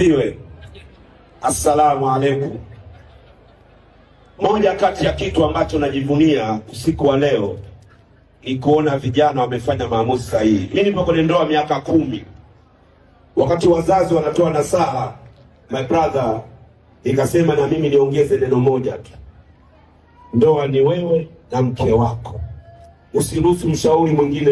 asifiwe. Assalamu alaikum. Moja kati ya kitu ambacho najivunia usiku wa leo ni kuona vijana wamefanya maamuzi sahihi. Mimi nipo kwenye ndoa miaka 10. Wakati wazazi wanatoa nasaha, my brother, nikasema na mimi niongeze neno moja tu. Ndoa ni wewe na mke wako. Usiruhusu mshauri mwingine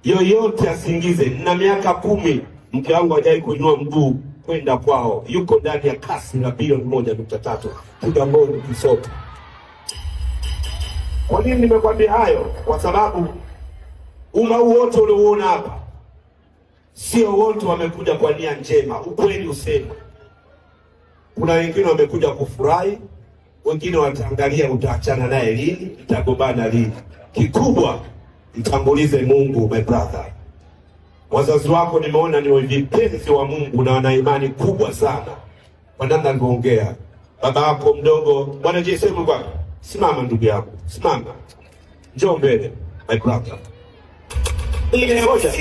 yoyote asiingize. Na miaka 10 mke wangu hajai kuinua mguu kwenda kwao. Yuko ndani ya kasi la bilioni 1.3 Kigamboni Kisota. Kwa nini nimekwambia hayo? Kwa sababu umma wote ulioona hapa sio wote wamekuja kwa nia njema. Ukweli useme, kuna wengine wamekuja kufurahi, wengine wataangalia utaachana naye lini, utagombana lini. Kikubwa mtangulize Mungu, my brother. Wazazi wako nimeona ni vipenzi wa Mungu na wana imani kubwa sana kwa namna alivyoongea. Baba yako mdogo, Bwana Yesu Mungu, simama ndugu yangu, simama. Njoo mbele, my brother. Ile moja.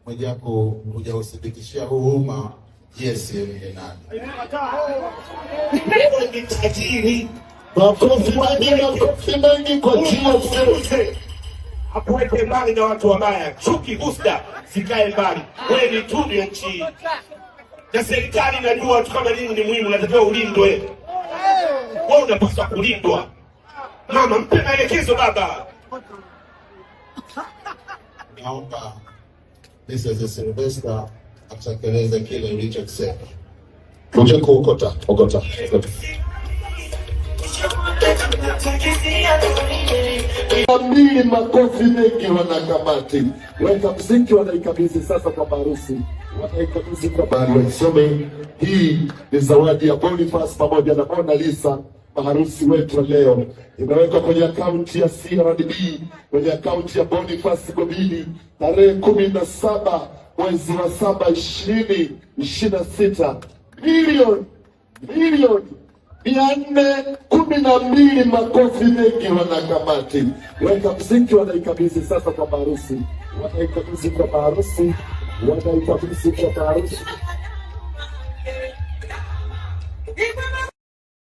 Mmoja wako kuja uthibitishia huu umma yes ni nani? Ni tajiri. Makofi mengi kwa Jesus. Hakuweke mbali na watu wabaya. Chuki husda zikae mbali. Wewe ni tunu ya nchi. Na serikali inajua watu kama nini ni muhimu, natakiwa ulindwe. Wewe unapaswa kulindwa. Mama, mpe maelekezo baba. Naomba Mrs. Sylvester atakeleza kile ulichosema. Kuja kuokota. Mbili makofi mengi wanakamati. Weka mziki wanaikabidhi sasa kwa harusi. Wanaikabidhi kwa harusi. Hii ni zawadi ya Boniface pamoja na Mona Lisa, maharusi wetu leo. Imewekwa kwenye akaunti ya CRDB, kwenye akaunti ya Boniface Gobini, tarehe 17 mwezi wa 7 2026. Milioni 412. Makofi mengi wanakamati. Weka mziki wanaikabidhi sasa kwa harusi. Wanaikabidhi kwa harusi.